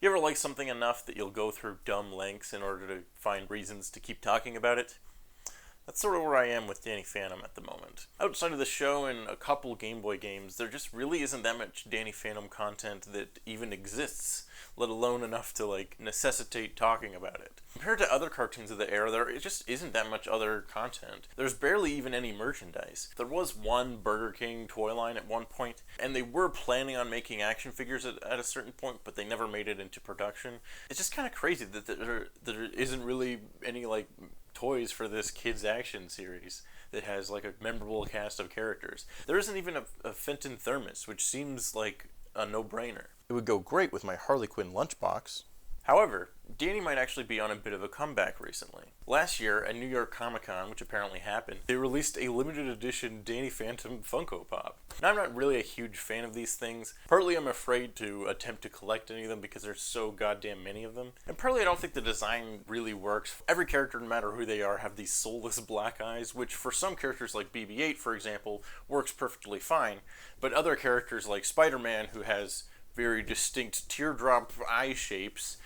You ever like something enough that you'll go through dumb lengths in order to find reasons to keep talking about it? That's sort of where I am with Danny Phantom at the moment. Outside of the show and a couple Game Boy games, there just really isn't that much Danny Phantom content that even exists, let alone enough to, necessitate talking about it. Compared to other cartoons of the era, there just isn't that much other content. There's barely even any merchandise. There was one Burger King toy line at one point, and they were planning on making action figures at a certain point, but they never made it into production. It's just kind of crazy that there isn't really any, toys for this kids action series that has a memorable cast of characters. There isn't even a Fenton thermos, which seems like a no-brainer. It would go great with my Harley Quinn lunchbox. However, Danny might actually be on a bit of a comeback recently. Last year, at New York Comic Con, which apparently happened, they released a limited edition Danny Phantom Funko Pop. Now, I'm not really a huge fan of these things. Partly I'm afraid to attempt to collect any of them because there's so goddamn many of them. And partly I don't think the design really works. Every character, no matter who they are, have these soulless black eyes, which for some characters like BB-8, for example, works perfectly fine. But other characters like Spider-Man, who has very distinct teardrop eye shapes,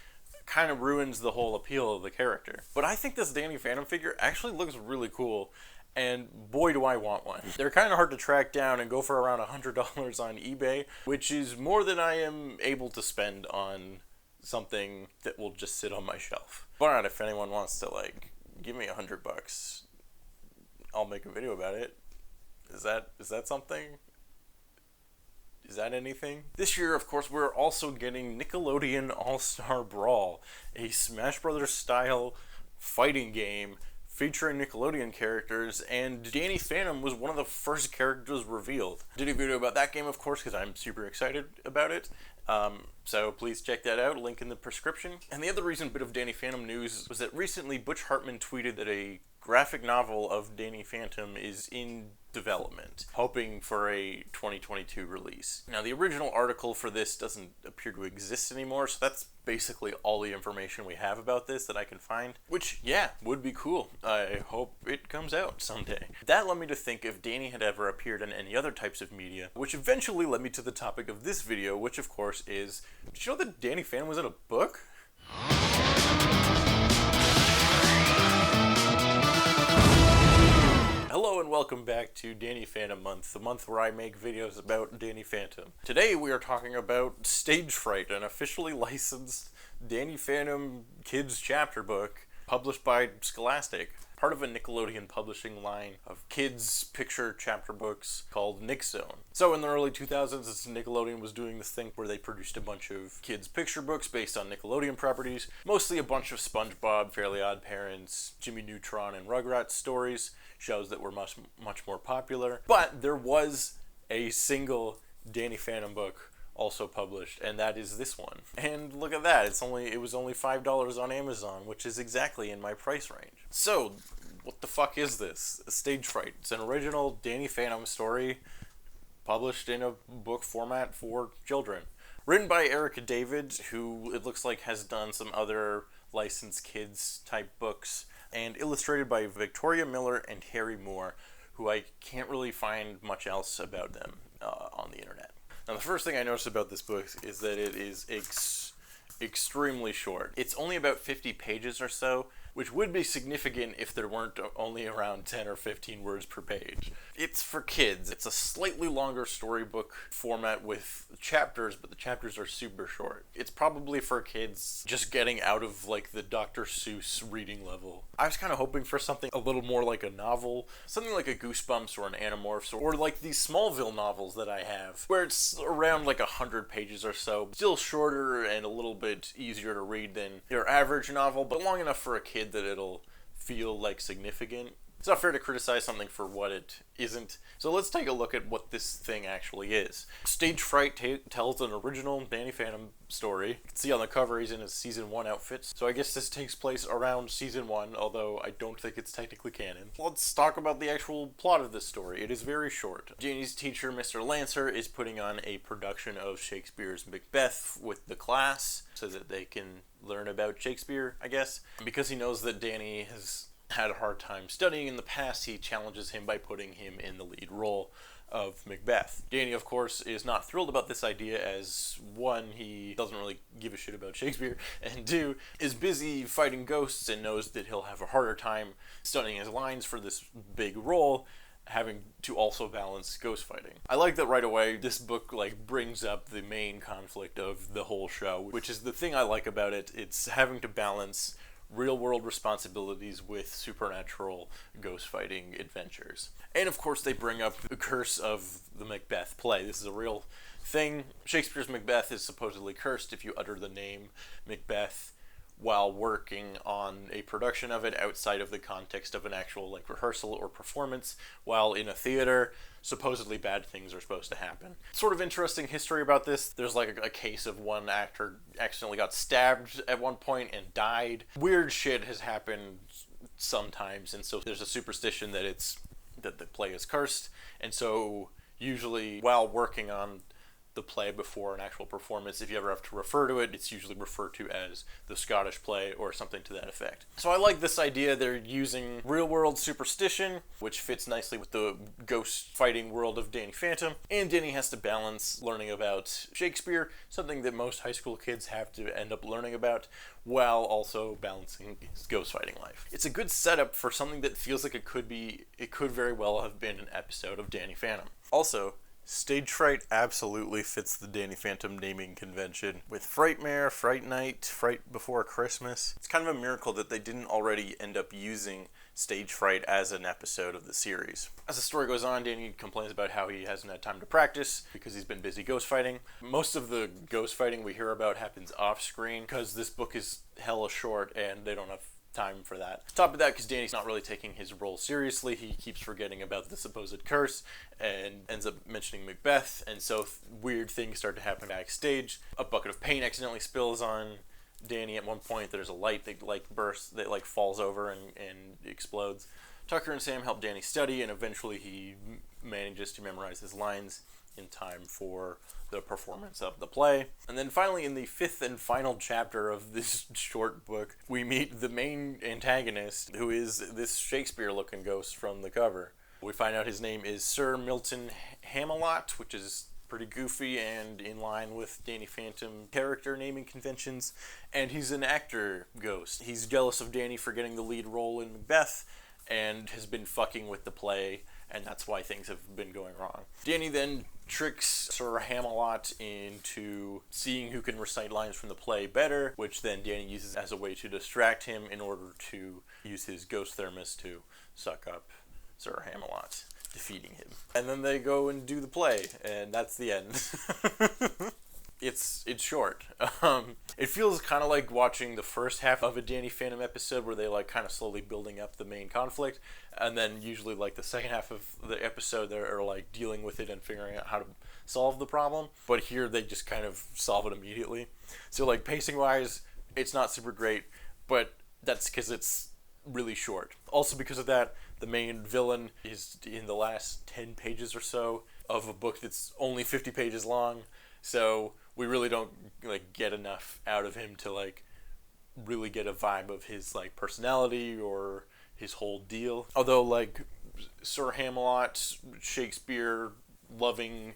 kind of ruins the whole appeal of the character. But I think this Danny Phantom figure actually looks really cool, and boy do I want one. They're kind of hard to track down and go for around $100 on eBay, which is more than I am able to spend on something that will just sit on my shelf. But if anyone wants to give me $100, I'll make a video about it. Is that something? Is that anything? This year, of course, we're also getting Nickelodeon All-Star Brawl, a Smash Brothers style fighting game featuring Nickelodeon characters, and Danny Phantom was one of the first characters revealed. Did a video about that game, of course, because I'm super excited about it. So please check that out, link in the prescription. And the other bit of Danny Phantom news was that recently Butch Hartman tweeted that a graphic novel of Danny Phantom is in development, hoping for a 2022 release. Now, the original article for this doesn't appear to exist anymore, so that's basically all the information we have about this that I can find, which, yeah, would be cool. I hope it comes out someday. That led me to think if Danny had ever appeared in any other types of media, which eventually led me to the topic of this video, which, of course, is, did you know that Danny Phantom was in a book? Hello and welcome back to Danny Phantom Month, the month where I make videos about Danny Phantom. Today we are talking about Stage Fright, an officially licensed Danny Phantom kids chapter book published by Scholastic, part of a Nickelodeon publishing line of kids picture chapter books called Nick Zone. So in the early 2000s, Nickelodeon was doing this thing where they produced a bunch of kids picture books based on Nickelodeon properties, mostly a bunch of SpongeBob, Fairly Odd Parents, Jimmy Neutron, and Rugrats stories, shows that were much more popular. But there was a single Danny Phantom book also published, and that is this one. And look at that, it was only $5 on Amazon, which is exactly in my price range. So, what the fuck is this? Stage Fright. It's an original Danny Phantom story published in a book format for children. Written by Erica David, who it looks like has done some other licensed kids type books, and illustrated by Victoria Miller and Harry Moore, who I can't really find much else about them on the internet. Now, the first thing I noticed about this book is that it is extremely short. It's only about 50 pages or so, which would be significant if there weren't only around 10 or 15 words per page. It's for kids. It's a slightly longer storybook format with chapters, but the chapters are super short. It's probably for kids just getting out of the Dr. Seuss reading level. I was kind of hoping for something a little more like a novel, something like a Goosebumps or an Animorphs, or like these Smallville novels that I have, where it's around 100 pages or so, still shorter and a little bit easier to read than your average novel, but long enough for a kid that it'll feel significant. It's not fair to criticize something for what it isn't, so let's take a look at what this thing actually is. Stage Fright tells an original Danny Phantom story. You can see on the cover he's in his Season 1 outfits, so I guess this takes place around Season 1, although I don't think it's technically canon. Let's talk about the actual plot of this story. It is very short. Danny's teacher, Mr. Lancer, is putting on a production of Shakespeare's Macbeth with the class, so that they can learn about Shakespeare, I guess. And because he knows that Danny has had a hard time studying in the past, he challenges him by putting him in the lead role. of Macbeth. Danny, of course, is not thrilled about this idea as, one, he doesn't really give a shit about Shakespeare, and two, is busy fighting ghosts and knows that he'll have a harder time studying his lines for this big role, having to also balance ghost fighting. I like that right away this book brings up the main conflict of the whole show, which is the thing I like about it. It's having to balance real world responsibilities with supernatural ghost fighting adventures. And of course they bring up the curse of the Macbeth play. This is a real thing. Shakespeare's Macbeth is supposedly cursed if you utter the name Macbeth while working on a production of it outside of the context of an actual rehearsal or performance. While in a theater, supposedly bad things are supposed to happen. Sort of interesting history about this. There's a case of one actor accidentally got stabbed at one point and died. Weird shit has happened sometimes, and so there's a superstition that the play is cursed, and so usually while working on the play before an actual performance, if you ever have to refer to it, it's usually referred to as the Scottish play or something to that effect. So I like this idea. They're using real-world superstition, which fits nicely with the ghost fighting world of Danny Phantom, and Danny has to balance learning about Shakespeare, something that most high school kids have to end up learning about, while also balancing his ghost fighting life. It's a good setup for something that feels like it could very well have been an episode of Danny Phantom. Also, Stage Fright absolutely fits the Danny Phantom naming convention. With Frightmare, Fright Night, Fright Before Christmas, it's kind of a miracle that they didn't already end up using Stage Fright as an episode of the series. As the story goes on, Danny complains about how he hasn't had time to practice because he's been busy ghost fighting. Most of the ghost fighting we hear about happens off screen because this book is hella short and they don't have time for that. On top of that, because Danny's not really taking his role seriously, he keeps forgetting about the supposed curse and ends up mentioning Macbeth, and so weird things start to happen backstage. A bucket of paint accidentally spills on Danny at one point. There's a light that bursts, that falls over and explodes. Tucker and Sam help Danny study, and eventually he manages to memorize his lines in time for the performance of the play. And then finally, in the fifth and final chapter of this short book, we meet the main antagonist, who is this Shakespeare-looking ghost from the cover. We find out his name is Sir Milton Hamelot, which is pretty goofy and in line with Danny Phantom character naming conventions, and he's an actor ghost. He's jealous of Danny for getting the lead role in Macbeth, and has been fucking with the play, and that's why things have been going wrong. Danny then tricks Sir Hamelot into seeing who can recite lines from the play better, which then Danny uses as a way to distract him in order to use his ghost thermos to suck up Sir Hamelot, defeating him. And then they go and do the play, and that's the end. It's short. It feels kind of like watching the first half of a Danny Phantom episode where they kind of slowly building up the main conflict, and then usually the second half of the episode they're dealing with it and figuring out how to solve the problem. But here they just kind of solve it immediately. So pacing wise, it's not super great, but that's because it's really short. Also because of that, the main villain is in the last 10 pages or so of a book that's only 50 pages long. So we really don't get enough out of him to really get a vibe of his personality or his whole deal. Although Sir Hamelot, Shakespeare loving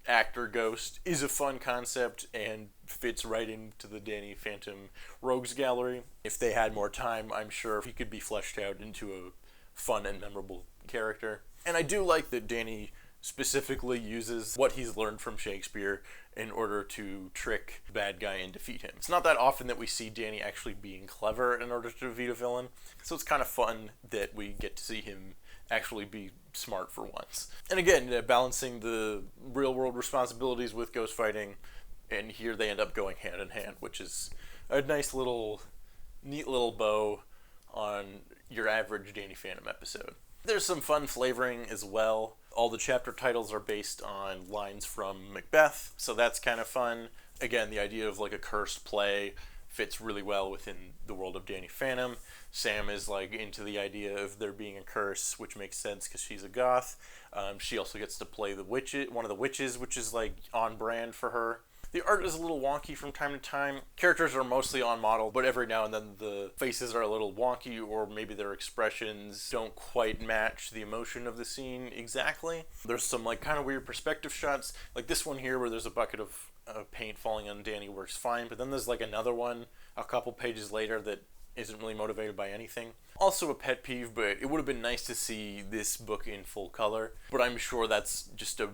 actor ghost is a fun concept and fits right into the Danny Phantom rogues gallery. If they had more time, I'm sure he could be fleshed out into a fun and memorable character. And I do like that Danny specifically uses what he's learned from Shakespeare in order to trick the bad guy and defeat him. It's not that often that we see Danny actually being clever in order to defeat a villain, so it's kind of fun that we get to see him actually be smart for once. And again, balancing the real-world responsibilities with ghost fighting, and here they end up going hand in hand, which is a nice neat little bow on your average Danny Phantom episode. There's some fun flavoring as well. All the chapter titles are based on lines from Macbeth, so that's kind of fun. Again, the idea of a cursed play fits really well within the world of Danny Phantom. Sam is into the idea of there being a curse, which makes sense because she's a goth. She also gets to play one of the witches, which is on brand for her. The art is a little wonky from time to time. Characters are mostly on model, but every now and then the faces are a little wonky, or maybe their expressions don't quite match the emotion of the scene exactly. There's some like kind of weird perspective shots, like this one here where there's a bucket of paint falling on Danny works fine, but then there's like another one a couple pages later that isn't really motivated by anything. Also a pet peeve, but it would have been nice to see this book in full color, but I'm sure that's just a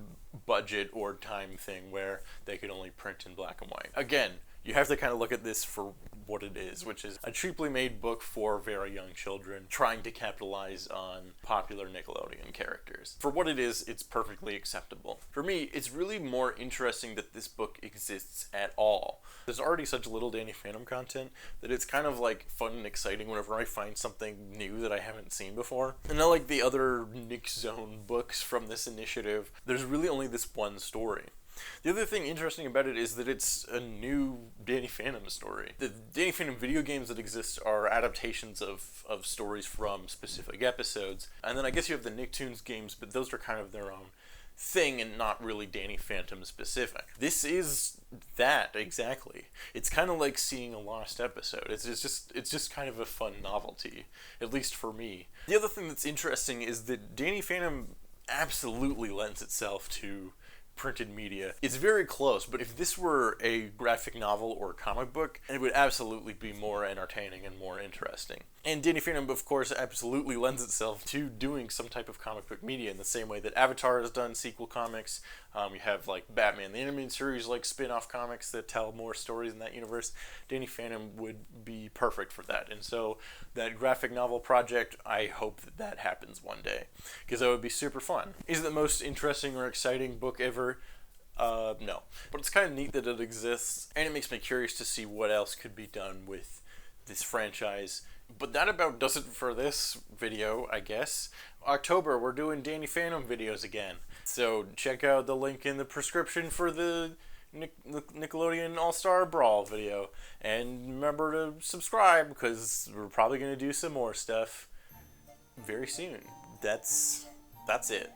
budget or time thing where they could only print in black and white. Again, you have to kind of look at this for what it is, which is a cheaply made book for very young children trying to capitalize on popular Nickelodeon characters. For what it is, it's perfectly acceptable. For me, it's really more interesting that this book exists at all. There's already such little Danny Phantom content that it's kind of like fun and exciting whenever I find something new that I haven't seen before. And not like the other Nick Zone books from this initiative, there's really only this one story. The other thing interesting about it is that it's a new Danny Phantom story. The Danny Phantom video games that exist are adaptations of stories from specific episodes. And then I guess you have the Nicktoons games, but those are kind of their own thing and not really Danny Phantom specific. This is that, exactly. It's kind of like seeing a lost episode. It's just kind of a fun novelty, at least for me. The other thing that's interesting is that Danny Phantom absolutely lends itself to printed media. It's very close, but if this were a graphic novel or comic book, it would absolutely be more entertaining and more interesting. And Danny Phantom, of course, absolutely lends itself to doing some type of comic book media in the same way that Avatar has done sequel comics. You have like Batman the Animated Series, like spin-off comics that tell more stories in that universe. Danny Phantom would be perfect for that. And so that graphic novel project, I hope that that happens one day, because that would be super fun. Is it the most interesting or exciting book ever? No. But it's kind of neat that it exists, and it makes me curious to see what else could be done with this franchise. But that about does it for this video, I guess. October, we're doing Danny Phantom videos again. So check out the link in the prescription for the Nickelodeon All-Star Brawl video. And remember to subscribe, because we're probably going to do some more stuff very soon. That's it.